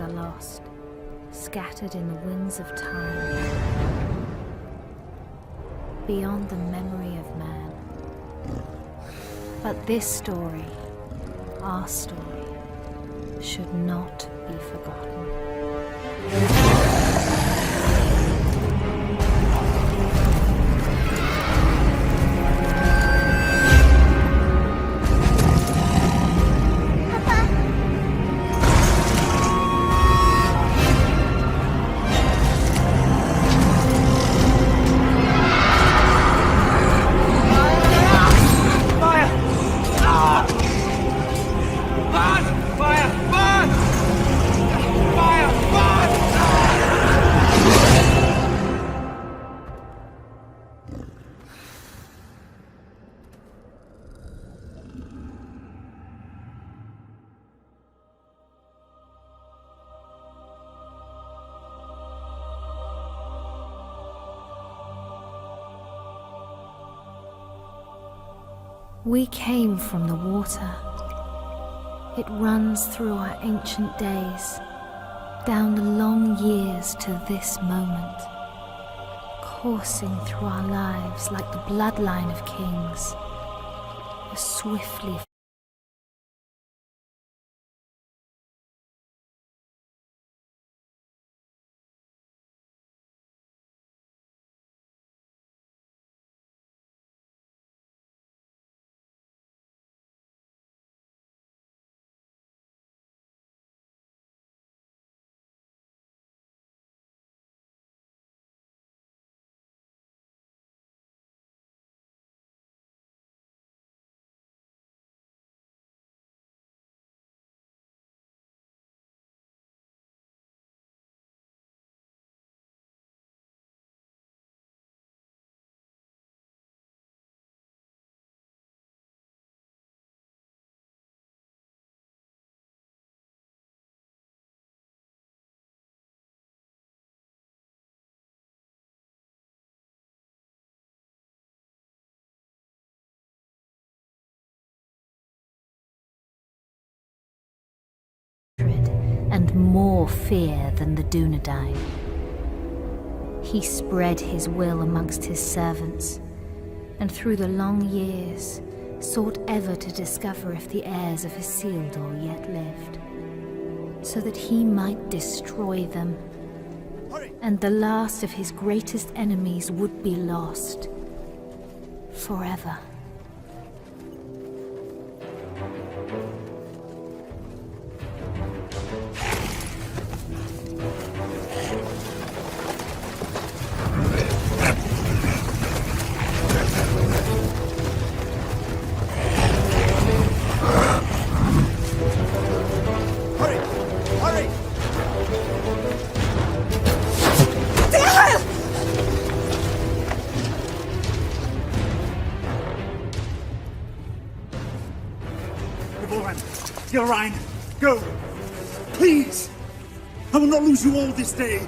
are lost, scattered in the winds of time, beyond the memory of man. But this story, our story, should not be forgotten. We came from the water. It runs through our ancient days, down the long years to this moment, coursing through our lives like the bloodline of kings, as swiftly and more fear than the Dunedain. He spread his will amongst his servants, and through the long years sought ever to discover if the heirs of Isildur yet lived, so that he might destroy them, and the last of his greatest enemies would be lost forever. Gilrain, go! Please! I will not lose you all this day!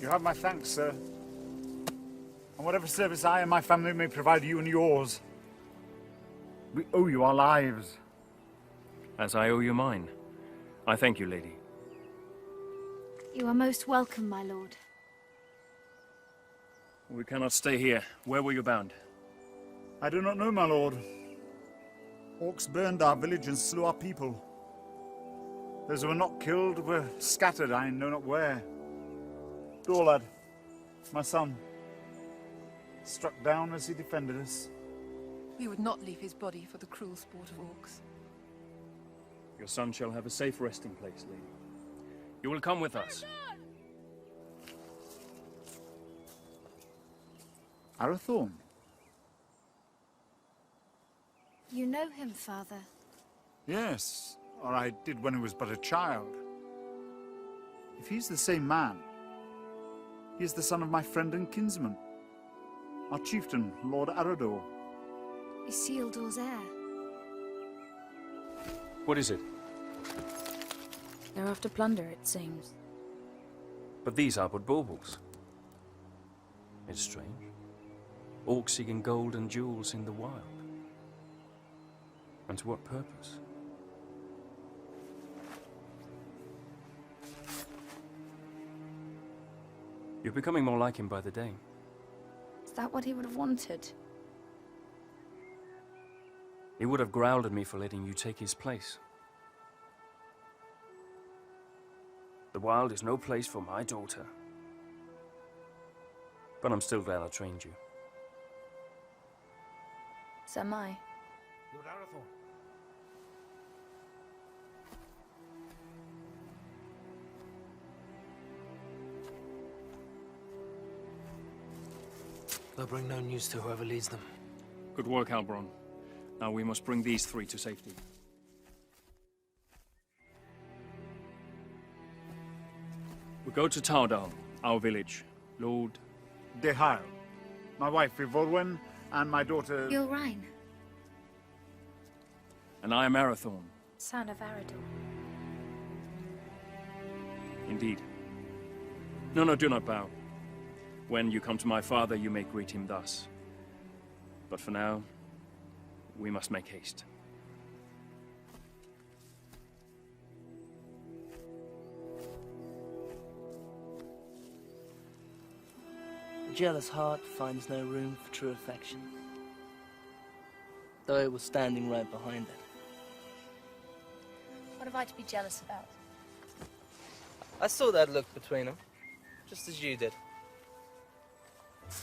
You have my thanks, sir. And whatever service I and my family may provide you and yours, we owe you our lives. As I owe you mine. I thank you, lady. You are most welcome, my lord. We cannot stay here. Where were you bound? I do not know, my lord. Orcs burned our village and slew our people. Those who were not killed were scattered, I know not where. Dorlad, my son, struck down as he defended us. We would not leave his body for the cruel sport of orcs. Your son shall have a safe resting place, lady. You will come with us. Arathorn? You know him, father? Yes, or I did when he was but a child. If he's the same man, he is the son of my friend and kinsman, our chieftain, Lord Arador. Isildur's heir. What is it? They're after plunder, it seems. But these are but baubles. It's strange. Orcs seeking gold and jewels in the wild. And to what purpose? You're becoming more like him by the day. Is that what he would have wanted? He would have growled at me for letting you take his place. The wild is no place for my daughter. But I'm still glad I trained you. So am I. Lord Arathorn. They'll bring no news to whoever leads them. Good work, Halbron. Now we must bring these three to safety. We go to Tardal, our village. Lord... Dehail, my wife Ivorwen, and my daughter... Gilrain, And I am Arathorn. Son of Arador. Indeed. No, do not bow. When you come to my father, you may greet him thus. But for now, we must make haste. A jealous heart finds no room for true affection, though it was standing right behind it. What have I to be jealous about? I saw that look between them, just as you did.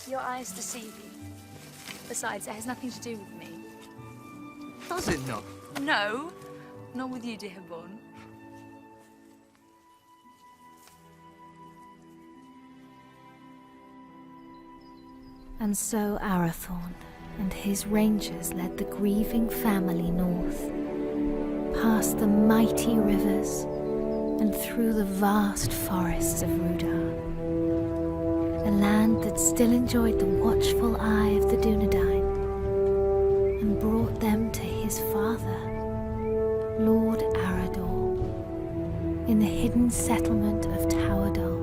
Your eyes deceive you. Besides, it has nothing to do with me. Does it not? No, not with you, dear Born. And so Arathorn and his rangers led the grieving family north, past the mighty rivers and through the vast forests of Rudar. A land that still enjoyed the watchful eye of the Dunedain, and brought them to his father, Lord Arador, in the hidden settlement of Tauerdal.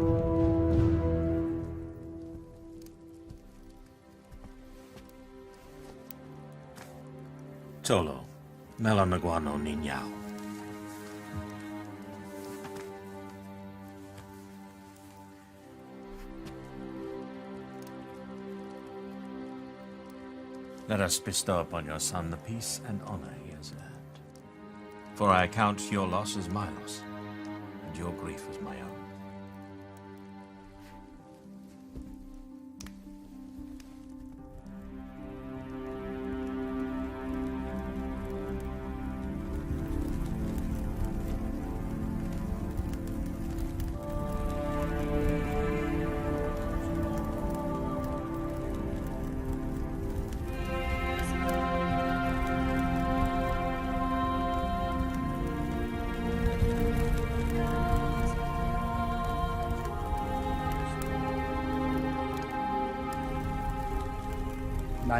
Tolo, Melanaguano Niñao. Let us bestow upon your son the peace and honor he has earned. For I account your loss as my loss, and your grief as my own.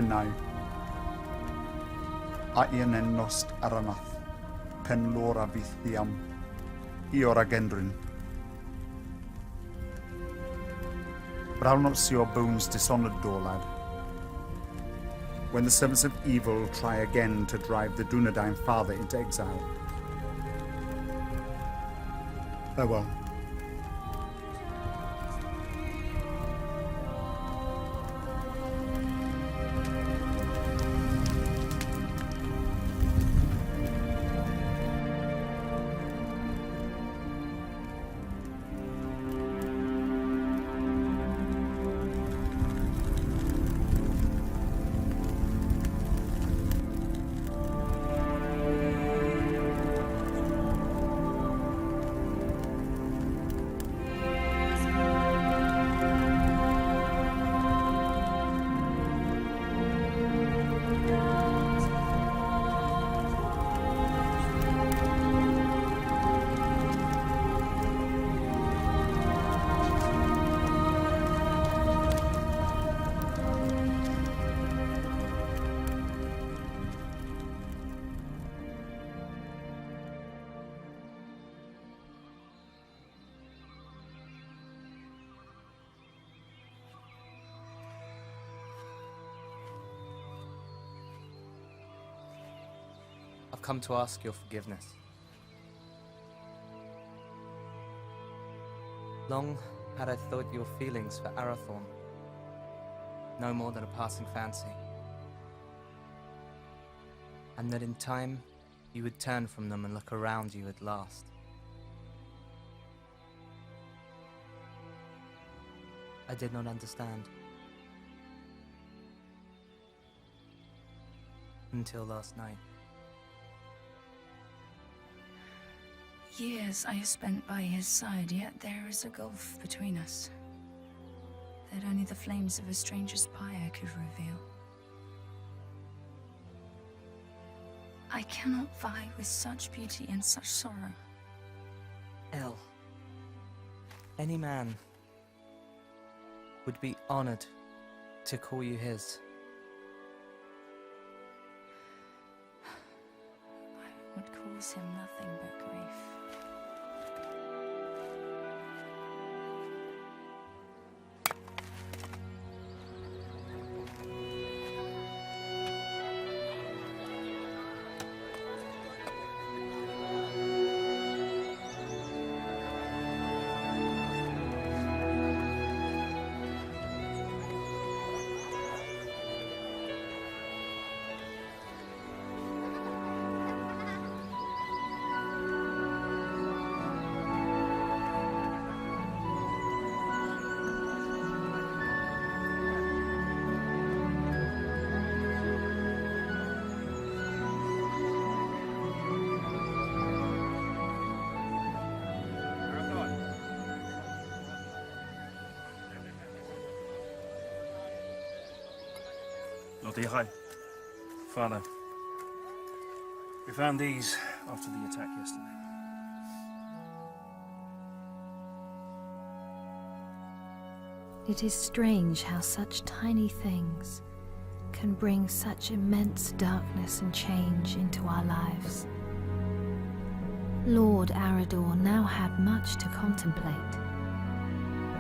Nai. Aien en nost aranath, pen lora vithiam, iora gendrin. But I'll not see your bones dishonoured, door lad. When the servants of evil try again to drive the Dunedain father into exile. Farewell. I've come to ask your forgiveness. Long had I thought your feelings for Arathorn no more than a passing fancy, and that in time you would turn from them and look around you at last. I did not understand. Until last night. Years I have spent by his side, yet there is a gulf between us that only the flames of a stranger's pyre could reveal. I cannot vie with such beauty and such sorrow. El, any man would be honored to call you his. I would cause him nothing but grief. Lord Ihai. Father, we found these after the attack yesterday. It is strange how such tiny things can bring such immense darkness and change into our lives. Lord Arador now had much to contemplate.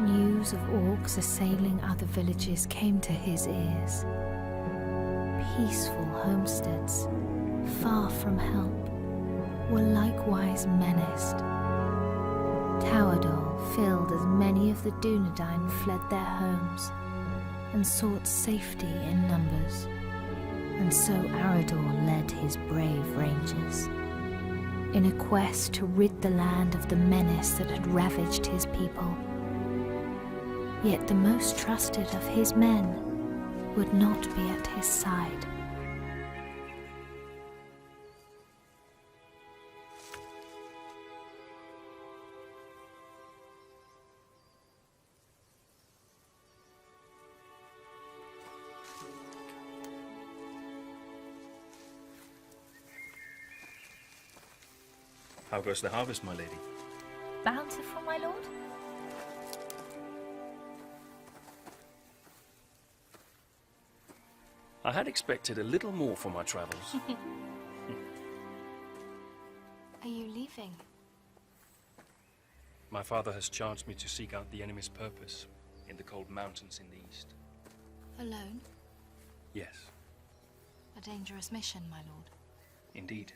News of orcs assailing other villages came to his ears. Peaceful homesteads, far from help, were likewise menaced. Towadol filled as many of the Dunedain fled their homes and sought safety in numbers, and so Arador led his brave rangers in a quest to rid the land of the menace that had ravaged his people. Yet the most trusted of his men would not be at his side. How goes the harvest, my lady? Bountiful, my lord? I had expected a little more for my travels. Are you leaving? My father has charged me to seek out the enemy's purpose. in the cold mountains in the east. Alone? Yes, A dangerous mission, my lord. indeed.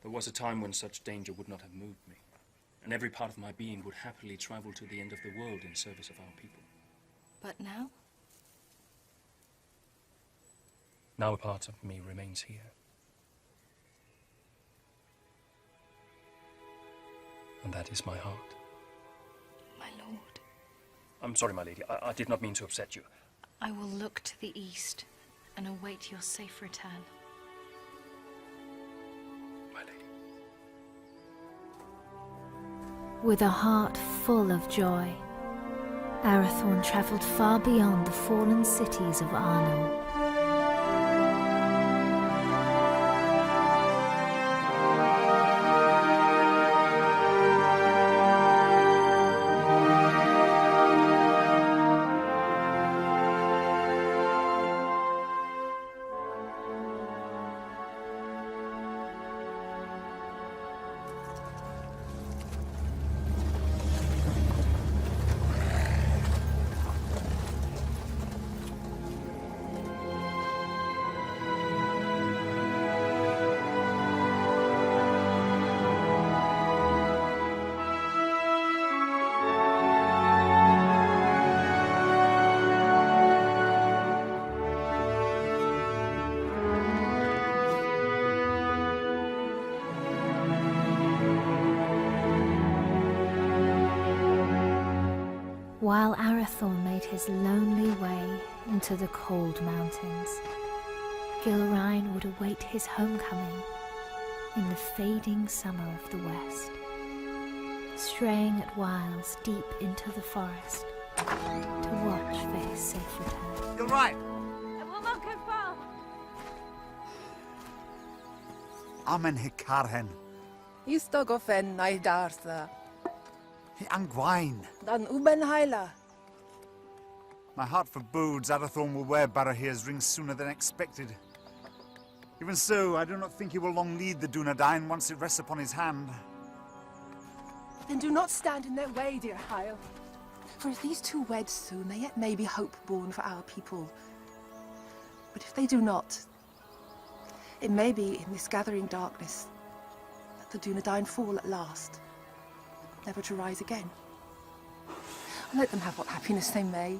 There was a time when such danger would not have moved me, and every part of my being would happily travel to the end of the world in service of our people. But now? Now a part of me remains here. And that is my heart. My lord. I'm sorry, my lady. I did not mean to upset you. I will look to the east and await your safe return. My lady. With a heart full of joy, Arathorn travelled far beyond the fallen cities of Arnor. While Arathorn made his lonely way into the cold mountains, Gilrain would await his homecoming in the fading summer of the west, straying at whiles deep into the forest to watch for his safe return. You're right. I will not go far. Amen hikarhen. Istogofen naidartha. Hi angwain. Dan uben haila. My heart forebodes Arathorn will wear Barahir's ring sooner than expected. Even so, I do not think he will long lead the Dunedain once it rests upon his hand. Then do not stand in their way, dear Hyle. For if these two wed soon, there yet may be hope born for our people. But if they do not, it may be in this gathering darkness that the Dunedain fall at last, never to rise again. Let them have what happiness they may.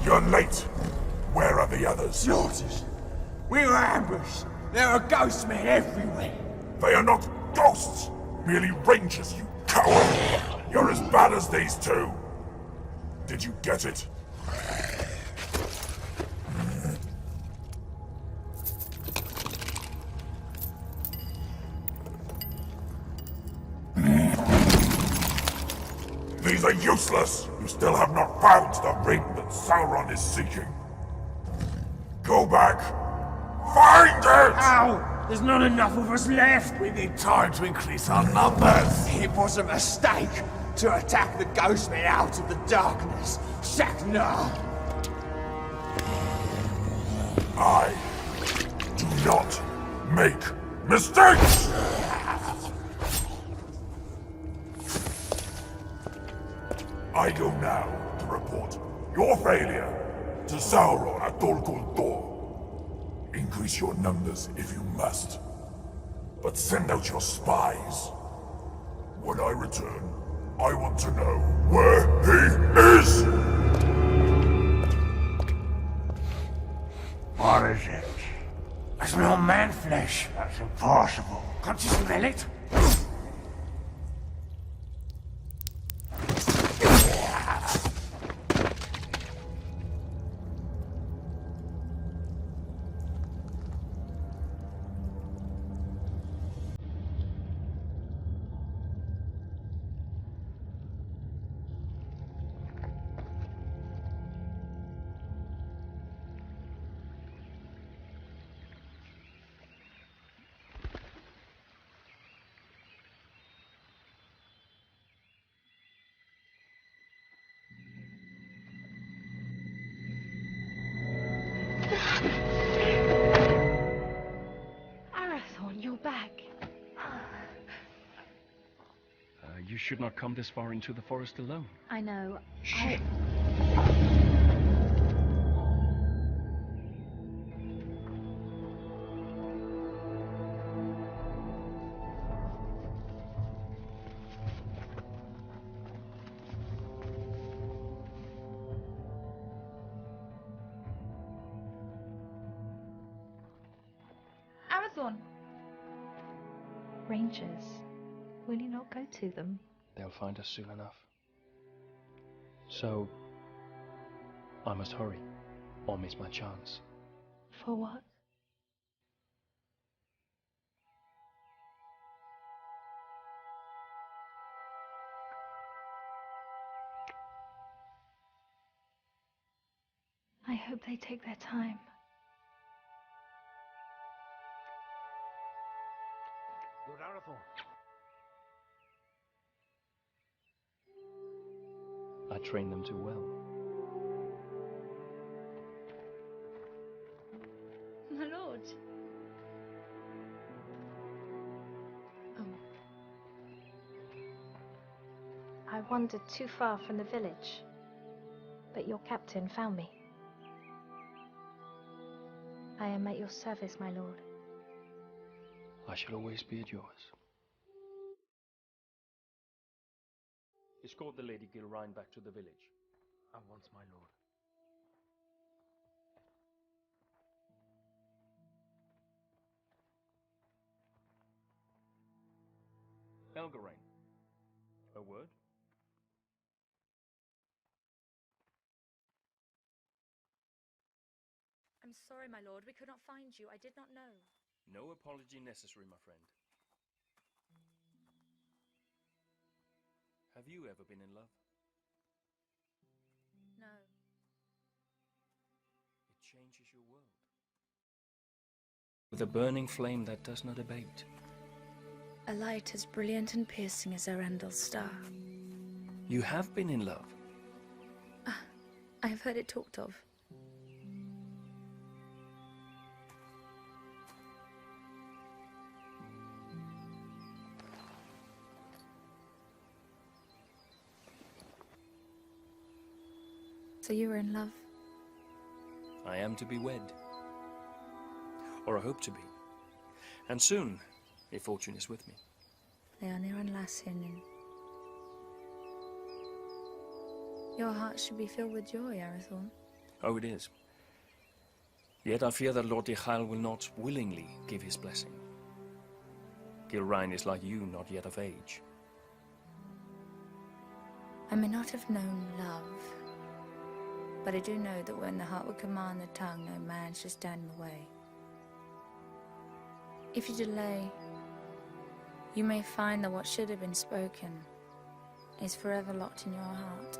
You're late. Where are the others? Slaughtered. We were ambushed. There are ghost men everywhere. They are not ghosts, merely rangers, you coward! You're as bad as these two. Did you get it? These are useless! You still have not found the ring that Sauron is seeking. Go back. Find it! Ow! There's not enough of us left! We need time to increase our numbers. It was a mistake to attack the ghost men out of the darkness. Shaknar! I do not make mistakes! I go now to report your failure to Sauron at Dol Guldur. Increase your numbers if you must, but send out your spies. When I return, I want to know where he is! What is it? It's not man flesh. That's impossible. Can't you smell it? Arathorn, you're back. You should not come this far into the forest alone. I know. Arathorn! Rangers, will you not go to them? They'll find us soon enough. So, I must hurry, or miss my chance. For what? I hope they take their time. Lord Arathorn. I trained them too well. My lord. I wandered too far from the village, but your captain found me. I am at your service, my lord. I shall always be at yours. Escort the Lady Gilrain back to the village. At once, my lord. Elgarain, a word? I'm sorry, my lord. We could not find you. I did not know. No apology necessary, my friend. Have you ever been in love? No. It changes your world. With a burning flame that does not abate. A light as brilliant and piercing as Erendil's star. You have been in love. I have heard it talked of. So you were in love? I am to be wed. Or I hope to be. And soon, if fortune is with me. Leonir and Lassinin. Your heart should be filled with joy, Arathorn. Oh, it is. Yet I fear that Lord Yechiel will not willingly give his blessing. Gilrain is like you, not yet of age. I may not have known love, but I do know that when the heart would command the tongue, no man should stand in the way. If you delay, you may find that what should have been spoken is forever locked in your heart,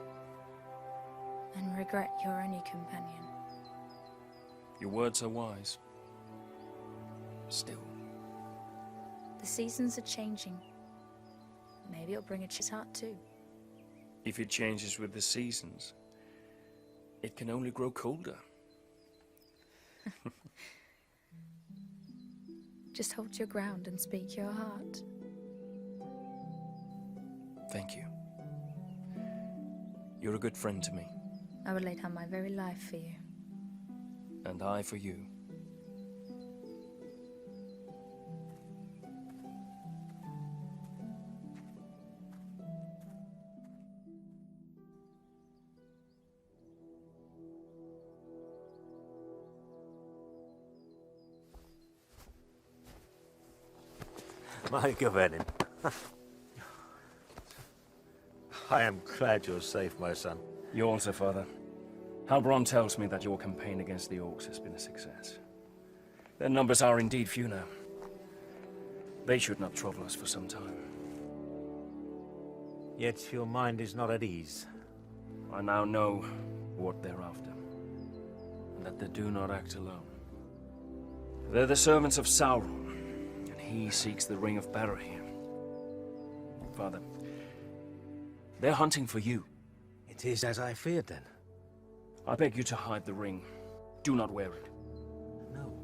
and regret your only companion. Your words are wise. Still. The seasons are changing. Maybe it'll bring a his heart too. If it changes with the seasons, it can only grow colder. Just hold your ground and speak your heart. Thank you. You're a good friend to me. I would lay down my very life for you. And I for you. My Gavenin. I am glad you're safe, my son. You also, Father. Halbrand tells me that your campaign against the Orcs has been a success. Their numbers are indeed few now. They should not trouble us for some time. Yet your mind is not at ease. I now know what they're after, and that they do not act alone. They're the servants of Sauron, and he seeks the Ring of Barahir. Father, they're hunting for you. It is as I feared, then. I beg you to hide the ring. Do not wear it. No.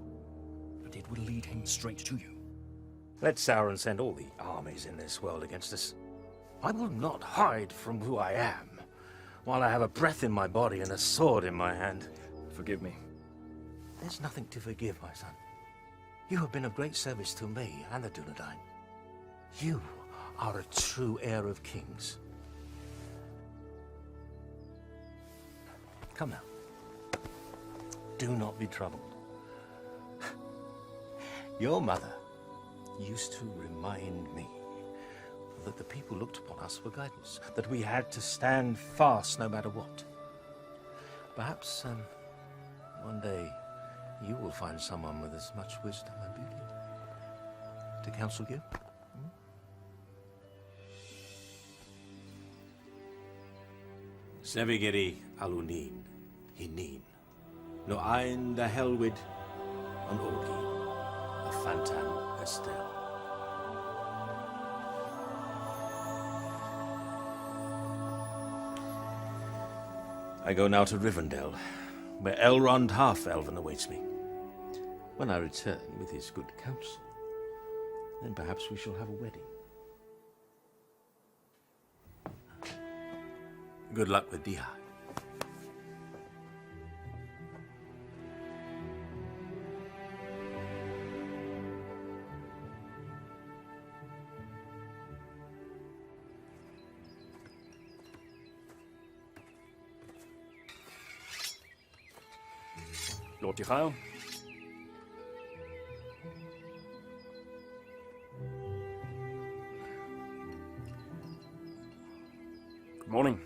But it will lead him straight to you. Let Sauron send all the armies in this world against us. I will not hide from who I am, while I have a breath in my body and a sword in my hand. Forgive me. There's nothing to forgive, my son. You have been of great service to me and the Dunedain. You are a true heir of kings. Come now. Do not be troubled. Your mother used to remind me that the people looked upon us for guidance, that we had to stand fast no matter what. Perhaps one day you will find someone with as much wisdom and beauty to counsel you. Sevigeri alunin, hinin, no ein da helwid, an orgi, a fantan estel. I go now to Rivendell, where Elrond Half-Elven awaits me. When I return with his good counsel, then perhaps we shall have a wedding. Good luck with Dihai. Lord Dihai. Good morning.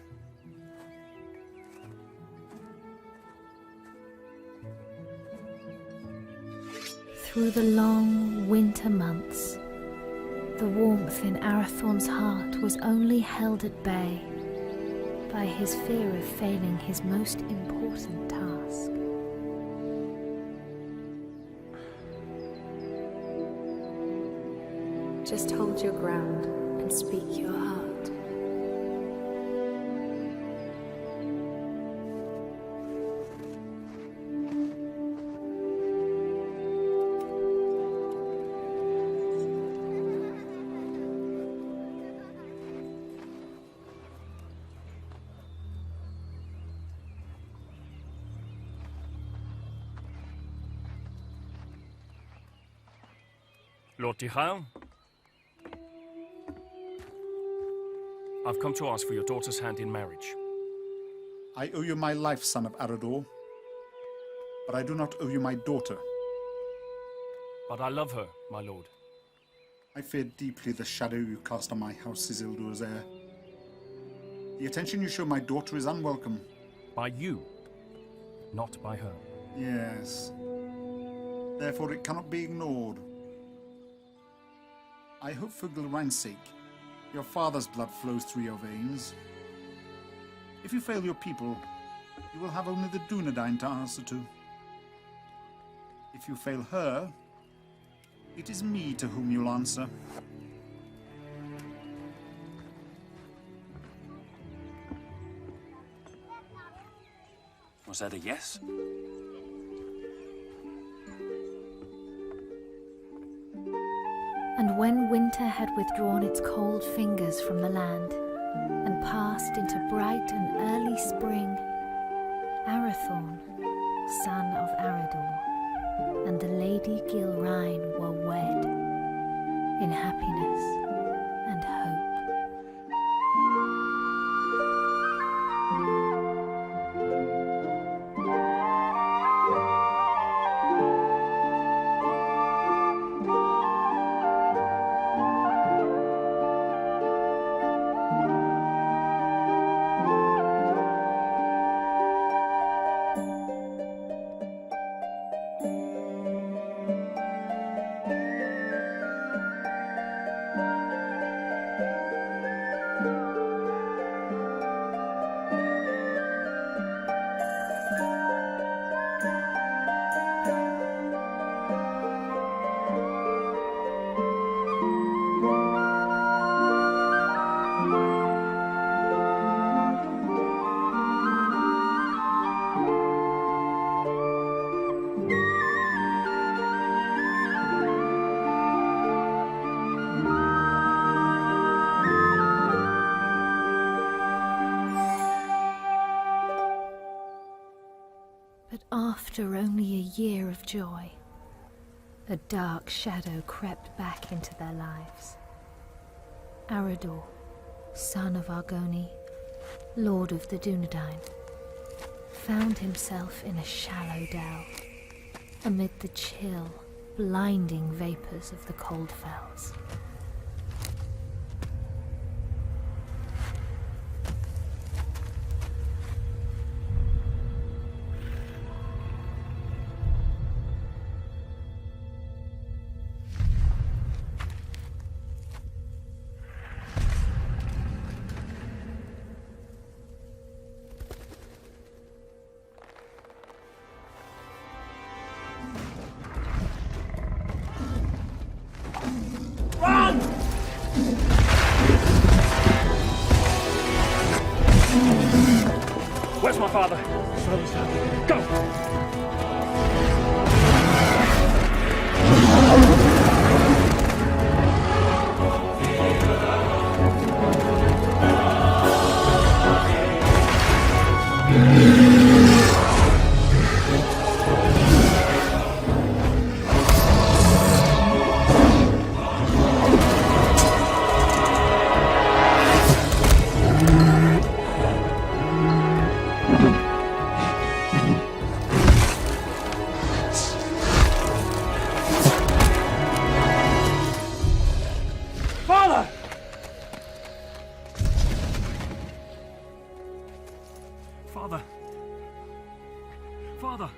Through the long winter months, the warmth in Arathorn's heart was only held at bay by his fear of failing his most important task. Just hold your ground and speak your heart. Lord Dihai. I've come to ask for your daughter's hand in marriage. I owe you my life, son of Arador. But I do not owe you my daughter. But I love her, my lord. I fear deeply the shadow you cast on my house, Isildur's heir. The attention you show my daughter is unwelcome. By you, not by her. Yes. Therefore it cannot be ignored. I hope for Gilrain's sake, your father's blood flows through your veins. If you fail your people, you will have only the Dunedain to answer to. If you fail her, it is me to whom you'll answer. Was that a yes? And when winter had withdrawn its cold fingers from the land and passed into bright and early spring, Arathorn, son of Arador, and the Lady Gilrain were wed in happiness and hope. After only a year of joy, a dark shadow crept back into their lives. Arador, son of Argoni, lord of the Dunedain, found himself in a shallow dell, amid the chill, blinding vapors of the cold fells. Where's my father? Go! Father! Father! Father!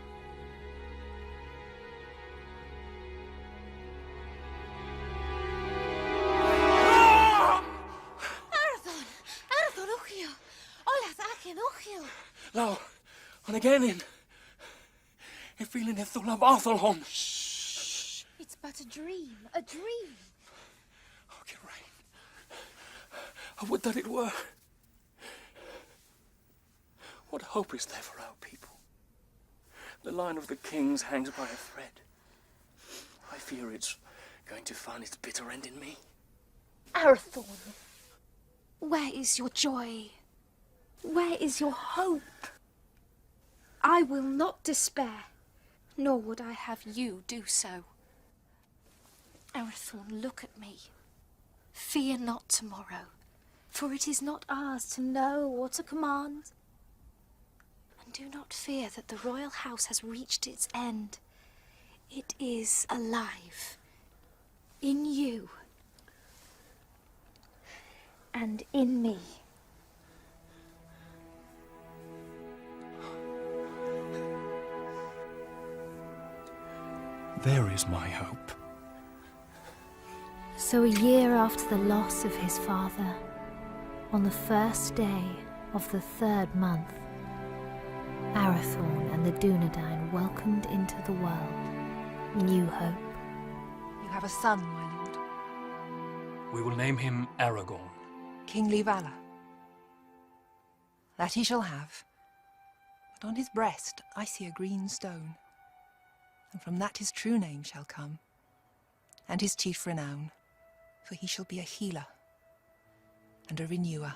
Arathon, Uchiel! Olath Akin Uchiel! Lau, on again in. If feeling it thul of Arthelholm. It's but a dream, a dream. Oh, Geraint. I would that it were. What hope is there for our people? The line of the kings hangs by a thread. I fear it's going to find its bitter end in me. Arathorn, where is your joy? Where is your hope? I will not despair, nor would I have you do so. Arathorn, look at me. Fear not tomorrow, for it is not ours to know or to command. And do not fear that the royal house has reached its end. It is alive. In you. And in me. There is my hope. So a year after the loss of his father, on the first day of the 3rd month, Arathorn and the Dunedain welcomed into the world new hope. You have a son, my lord. We will name him Aragorn. Kingly valor. That he shall have. But on his breast I see a green stone. And from that his true name shall come, and his chief renown, for he shall be a healer and a renewer.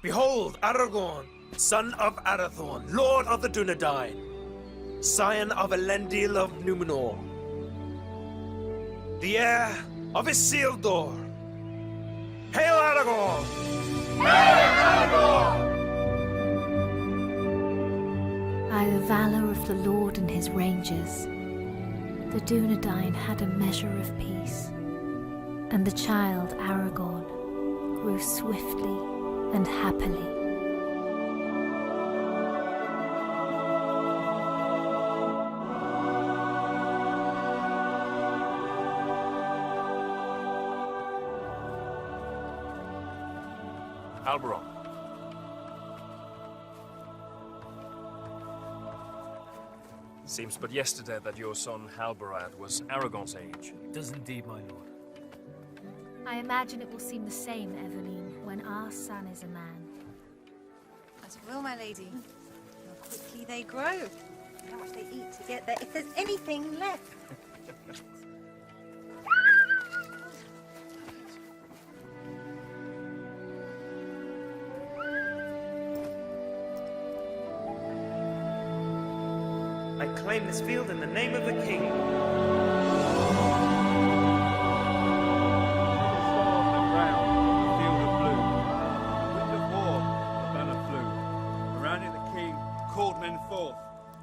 Behold, Aragorn, son of Arathorn, lord of the Dunedain, scion of Elendil of Numenor, the heir of Isildur. Hail Aragorn! Hail Aragorn! By the valor of the Lord and his rangers, the Dunedain had a measure of peace, and the child Aragorn grew swiftly and happily. Halberon. Seems but yesterday that your son Halberad was Aragorn's age. It does indeed, my lord. I imagine it will seem the same, Eveline, when our son is a man. As it will, my lady. How quickly they grow. How much they eat to get there, if there's anything left. I claim this field in the name of the king.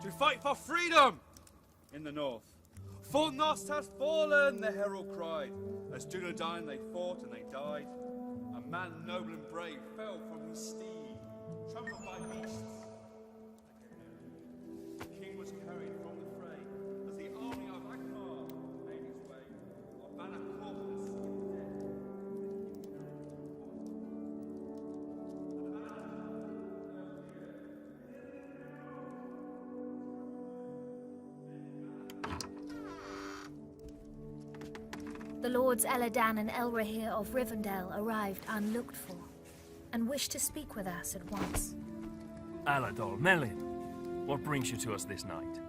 To fight for freedom in the north. Fornost has fallen, the herald cried. As Dunedain they fought and they died. A man noble and brave fell from his steed, trampled by beasts. The king was carried from the fray as the army of Akbar made its way. Our banner caught in the sea of death. The Lords Eladan and Elrahir of Rivendell arrived unlooked for, and wished to speak with us at once. Aladol, Melin, what brings you to us this night?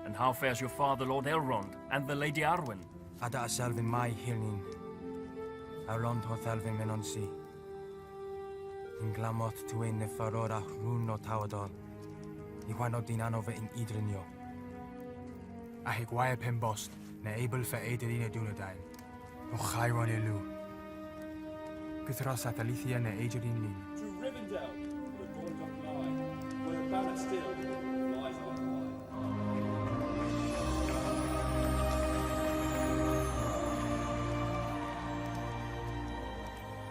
And how fares your father, Lord Elrond, and the Lady Arwen? Ada Selvin mai hilnin. Elrond hoth Elvin menonsi. In glamot tuin ne farora rún no tawadol. Iwano din anove in idrinio. Ahig waia pen bost, ne able for Aederina Dunedain. O Chiron Elu. Gythros at Alithia ne Aederin Lin. To Rivendell, the dawn doth lie, where the banner still flies on high.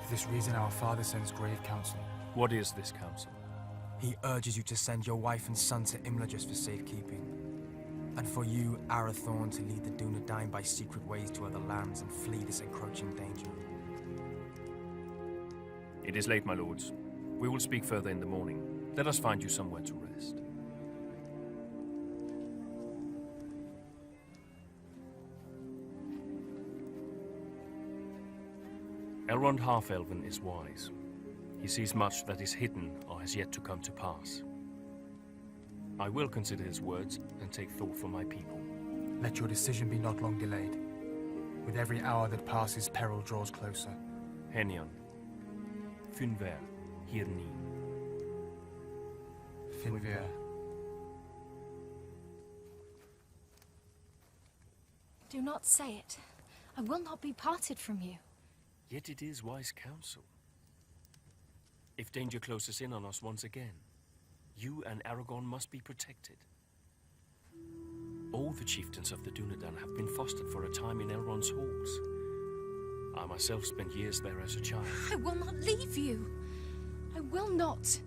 For this reason our father sends grave counsel. What is this counsel? He urges you to send your wife and son to Imladris for safekeeping. And for you, Arathorn, to lead the Dunedain by secret ways to other lands and flee this encroaching danger. It is late, my lords. We will speak further in the morning. Let us find you somewhere to rest. Elrond Half-Elven is wise. He sees much that is hidden or has yet to come to pass. I will consider his words and take thought for my people. Let your decision be not long delayed. With every hour that passes, peril draws closer. Henyon. Finver. Hirni. Finver. Do not say it. I will not be parted from you. Yet it is wise counsel. If danger closes in on us once again, you and Aragorn must be protected. All the chieftains of the Dunedain have been fostered for a time in Elrond's halls. I myself spent years there as a child. I will not leave you. I will not.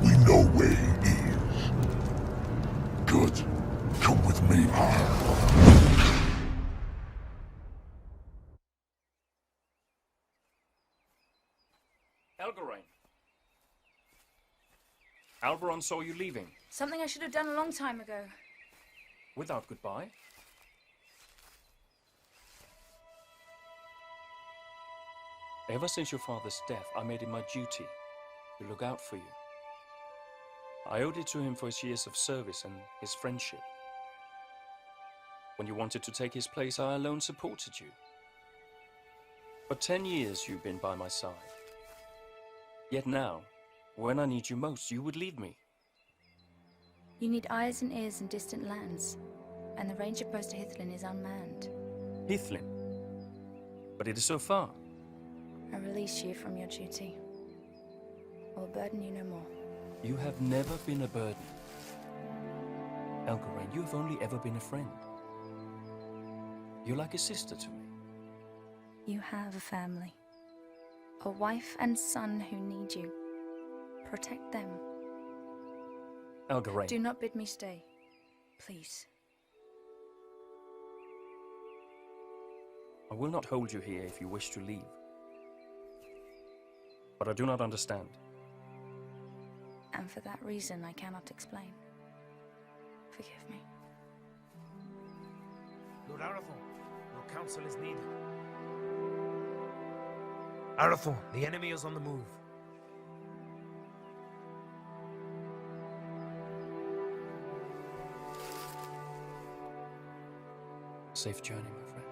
We know where he is. Good. Come with me. Elgarain. Alberon saw you leaving. Something I should have done a long time ago. Without goodbye? Ever since your father's death, I made it my duty to look out for you. I owed it to him for his years of service and his friendship. When you wanted to take his place, I alone supported you. For 10 years you've been by my side. Yet now, when I need you most, you would leave me. You need eyes and ears in distant lands, and the ranger post to Hithlin is unmanned. Hithlin? But it is so far. I release you from your duty. I will burden you no more. You have never been a burden. Elgarain, you have only ever been a friend. You're like a sister to me. You have a family. A wife and son who need you. Protect them. Elgarain. Do not bid me stay. Please. I will not hold you here if you wish to leave. But I do not understand. And for that reason, I cannot explain. Forgive me. Lord Arathorn, your counsel is needed. Arathorn, the enemy is on the move. Safe journey, my friend.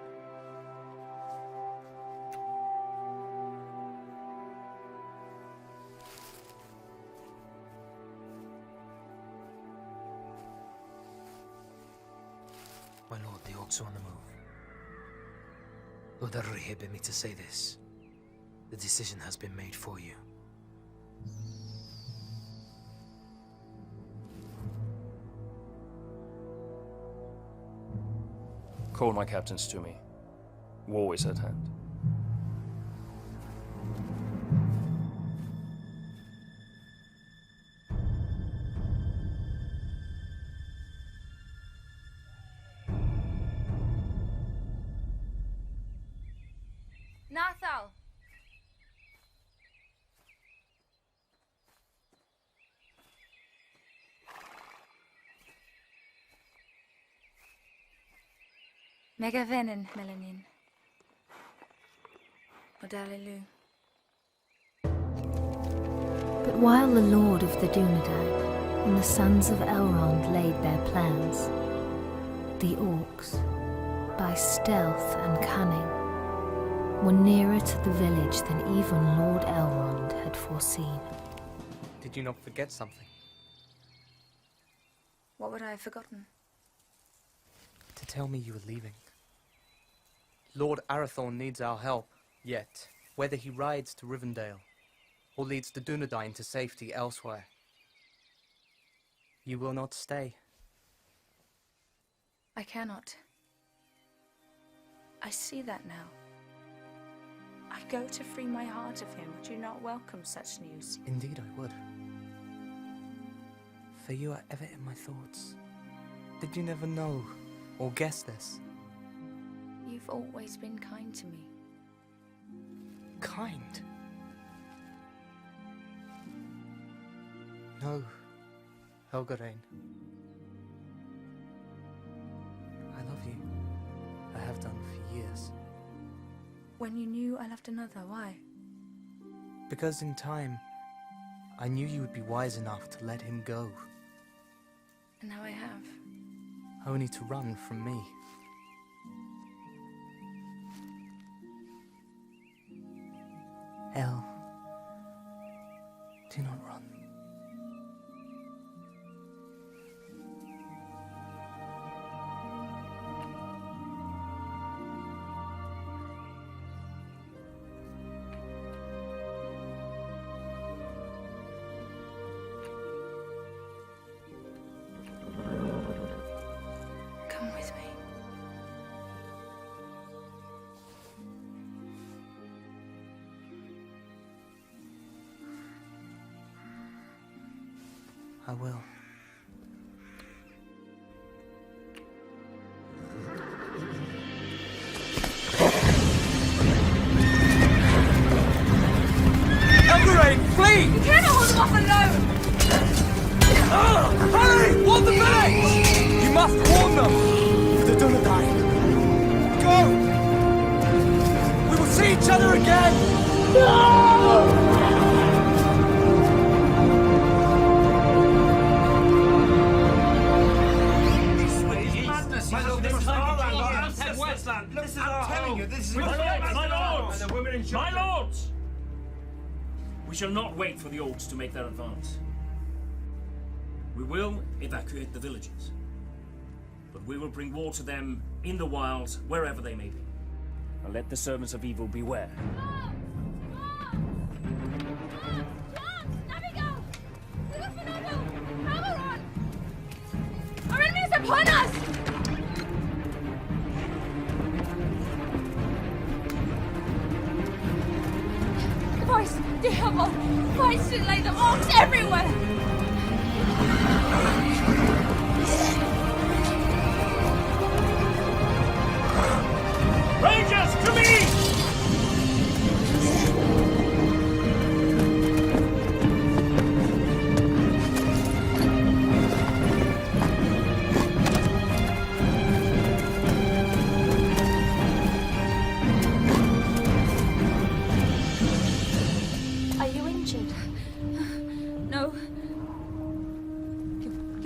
My lord, the orcs are on the move. Lord Arri bid me to say this. The decision has been made for you. Call my captains to me. War is at hand. Nathal! Megavenin, Melanin. Odalilu. But while the Lord of the Dunedain and the sons of Elrond laid their plans, the orcs, by stealth and cunning, were nearer to the village than even Lord Elrond had foreseen. Did you not forget something? What would I have forgotten? To tell me you were leaving. Lord Arathorn needs our help, yet, whether he rides to Rivendell, or leads the Dunedain to safety elsewhere, you will not stay. I cannot. I see that now. I go to free my heart of him. Would you not welcome such news? Indeed I would. For you are ever in my thoughts. Did you never know or guess this? You've always been kind to me. Kind? No, Helgarain. I love you. I have done for years. When you knew I loved another, why? Because in time, I knew you would be wise enough to let him go. And now I have. Only to run from me. El, do not run. Come with me. I will. Elgarain, flee! You cannot hold them off alone! Hurry! Warn the village! You must warn them! The Dunedain. Go! We will see each other again! No! My lords! We shall not wait for the orcs to make their advance. We will evacuate the villages. But we will bring war to them in the wilds, wherever they may be. And let the servants of evil beware. Our enemy is upon us! The voice, the Hubble, fights to lay the orcs everywhere! Rangers, to me!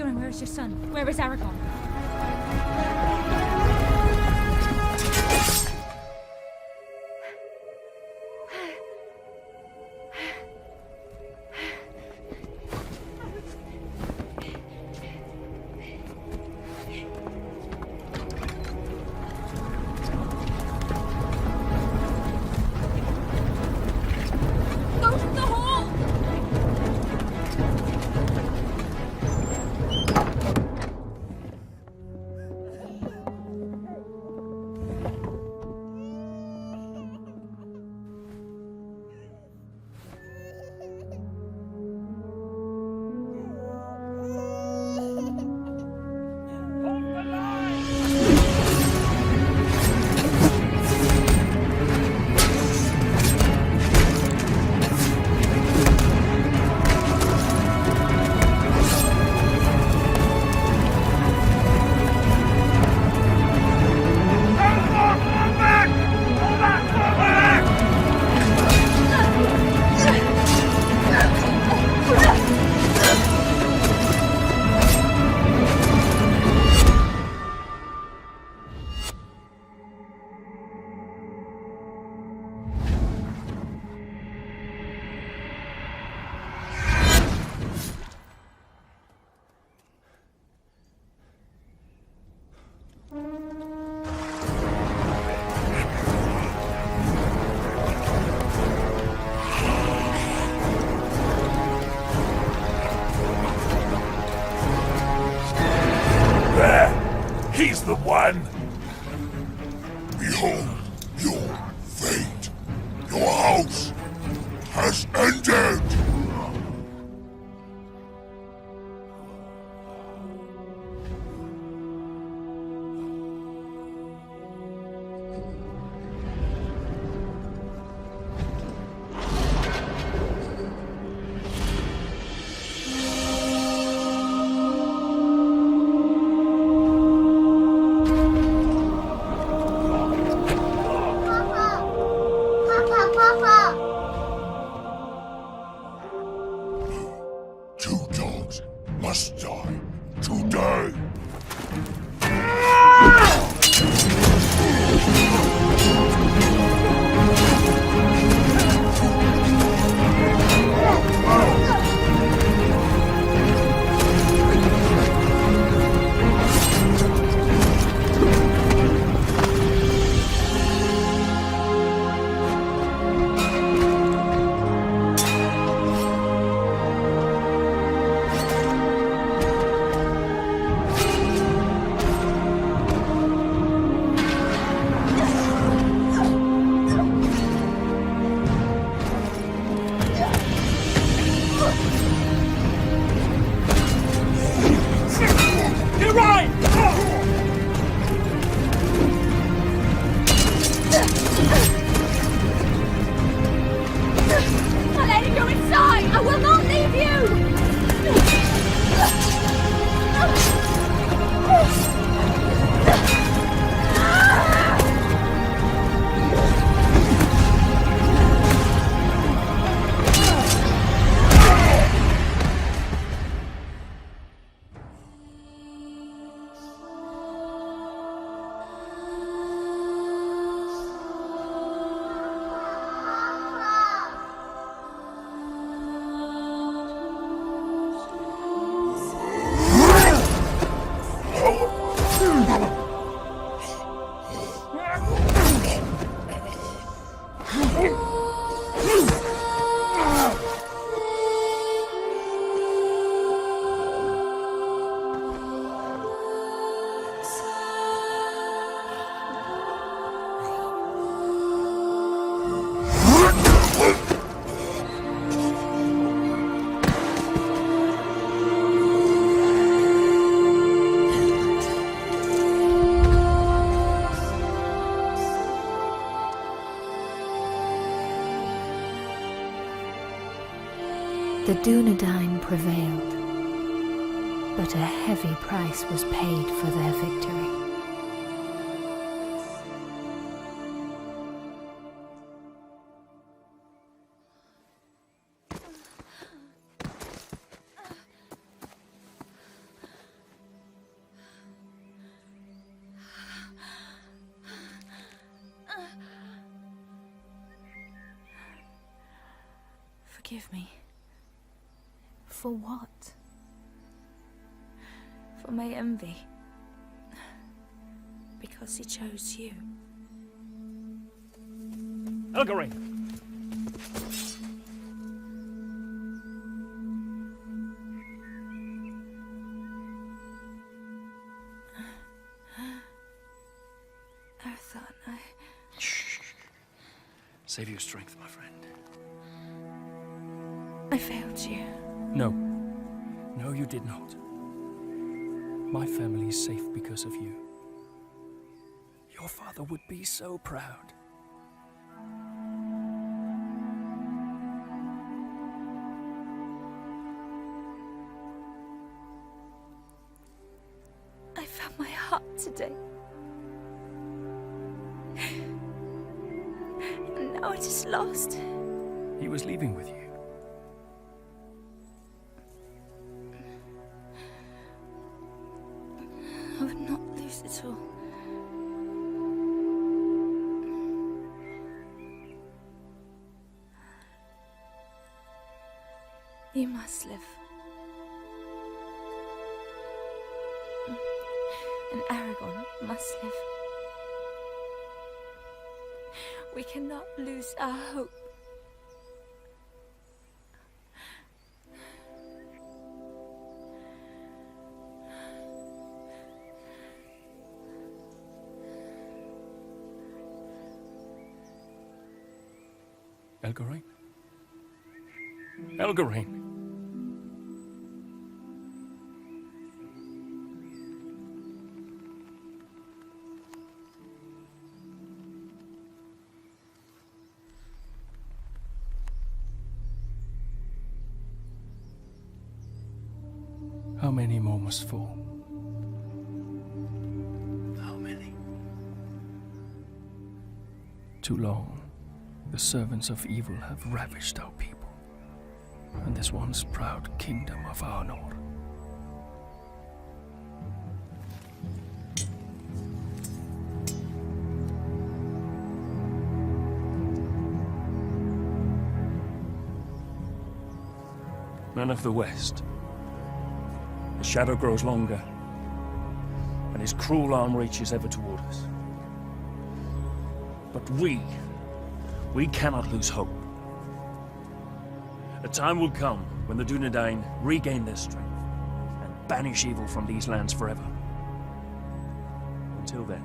Gurren, where is your son? Where is Aragorn? Go to the hall! There! He's the one! Behold your fate! Your house has ended! Two dogs must die today! You're right! My lady, go inside! I will not leave you! The Dunedain prevailed, but a heavy price was paid for their victory. forgive me For what? for my envy. Because he chose you. Elgarine! Arathorn, Save your strength, my friend. I failed you. No. No, you did not. My family is safe because of you. Your father would be so proud. I found my heart today. And now it is lost. He was leaving with you. I would not lose it all. You must live. And Aragorn must live. We cannot lose our hope. Elgarine? Elgarine! How many more must fall? How many? Too long. The servants of evil have ravished our people, and this once proud kingdom of Arnor. Men of the West, the shadow grows longer, and his cruel arm reaches ever toward us. But we cannot lose hope. A time will come when the Dunedain regain their strength and banish evil from these lands forever. Until then,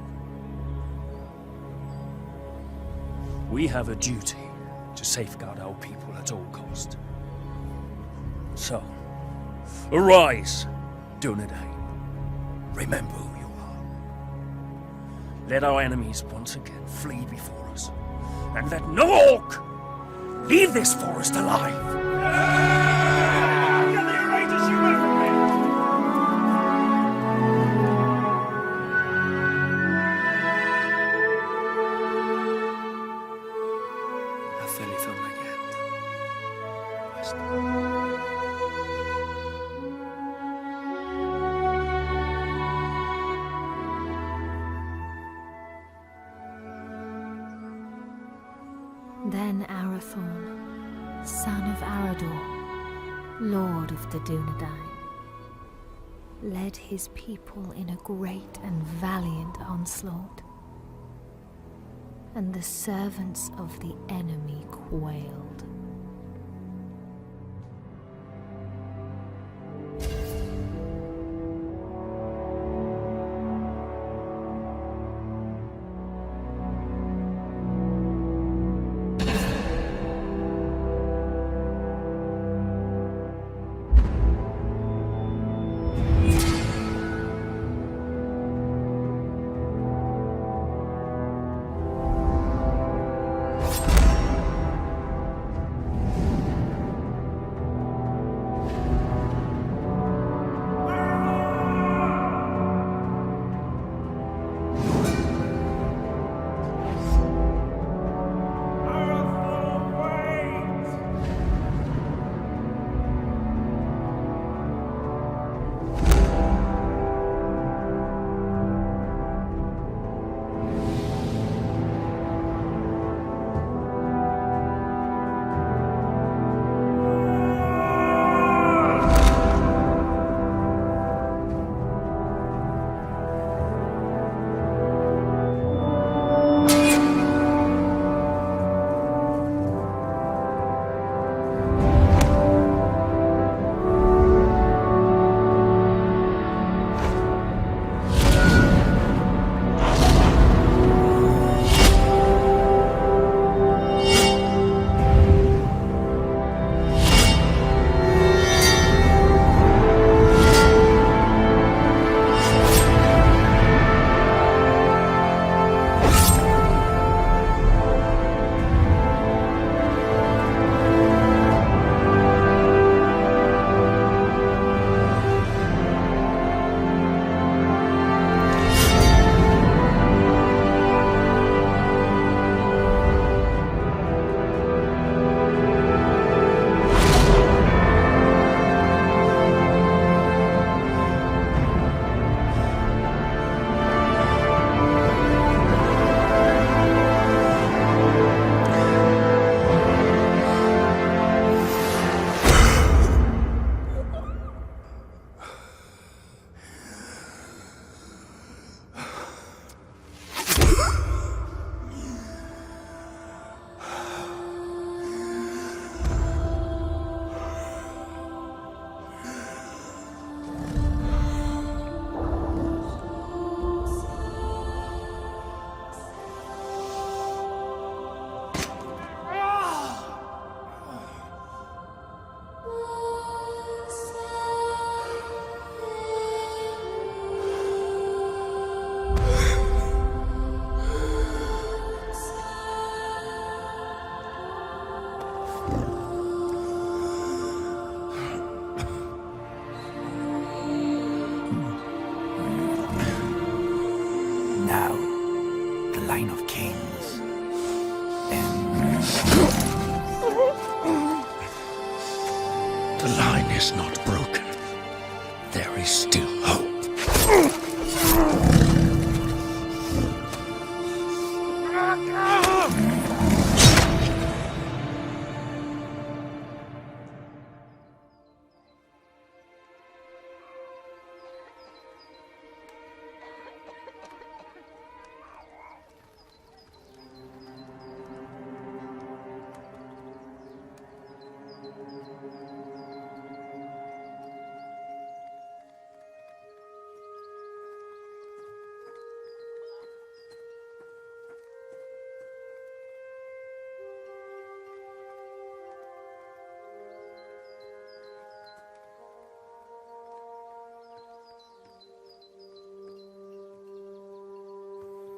we have a duty to safeguard our people at all cost. So, arise, Dunedain. Remember who you are. Let our enemies once again flee before us, and let no orc leave this forest alive! Then Arathorn, son of Arador, lord of the Dunedain, led his people in a great and valiant onslaught, and the servants of the enemy quailed.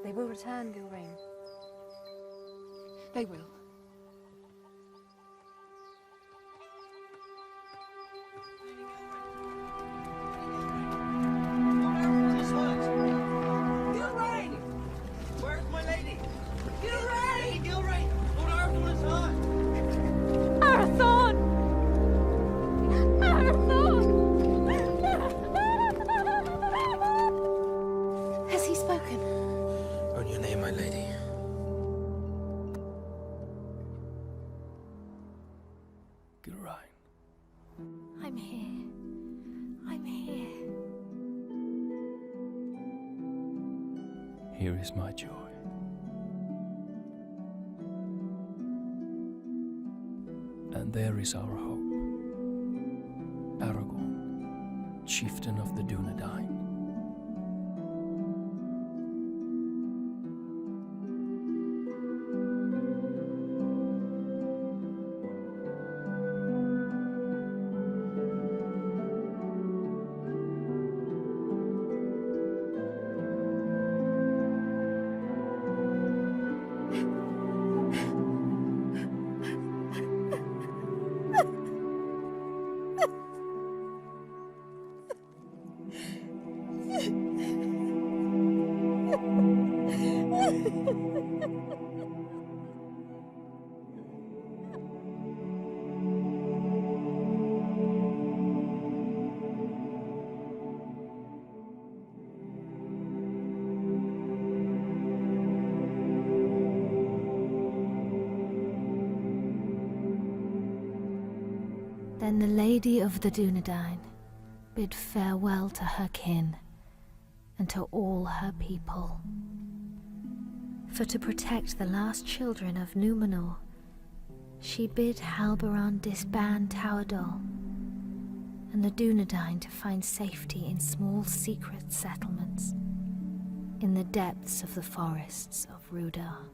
They will return, Gilrain. They will. Gilrain! Where's my lady? Gilrain! Gilrain! Lord Arathorn is hurt! Arathorn! Arathorn! Has he spoken? On your name, my lady. Gilrain. I'm here. I'm here. Here is my joy. And there is our hope. Aragorn, chieftain of the Dunedain. Then the Lady of the Dunedain bid farewell to her kin and to all her people. For to protect the last children of Númenor, she bid Halberon disband Tauadol and the Dunedain to find safety in small secret settlements in the depths of the forests of Rudar.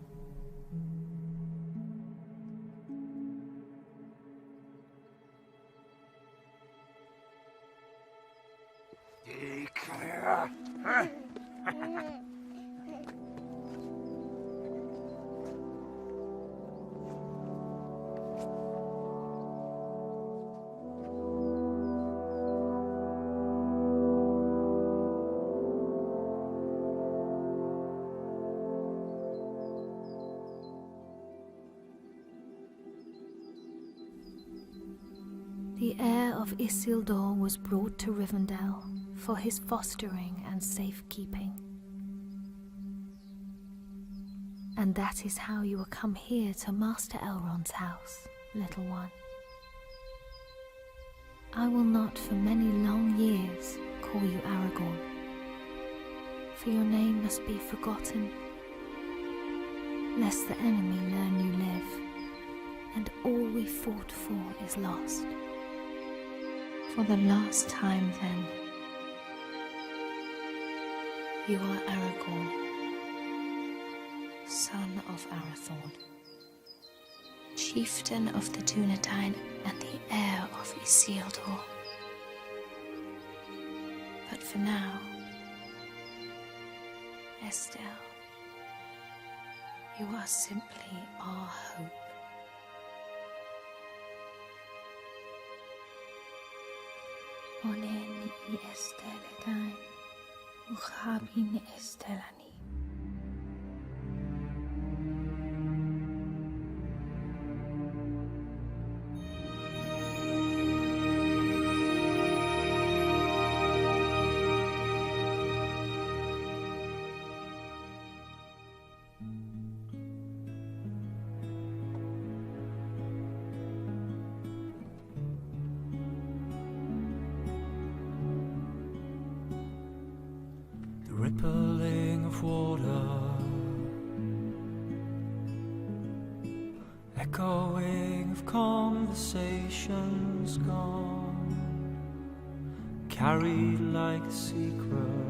The heir of Isildur was brought to Rivendell for his fostering and safekeeping. And that is how you will come here to Master Elrond's house, little one. I will not for many long years call you Aragorn, for your name must be forgotten, lest the enemy learn you live, and all we fought for is lost. For the last time, then, you are Aragorn, son of Arathorn, chieftain of the Dunedain and the heir of Isildur. But for now, Estelle, you are simply our hope. Olen I Estelle Uchabin Estellani. Rippling of water, echoing of conversations gone, carried like a secret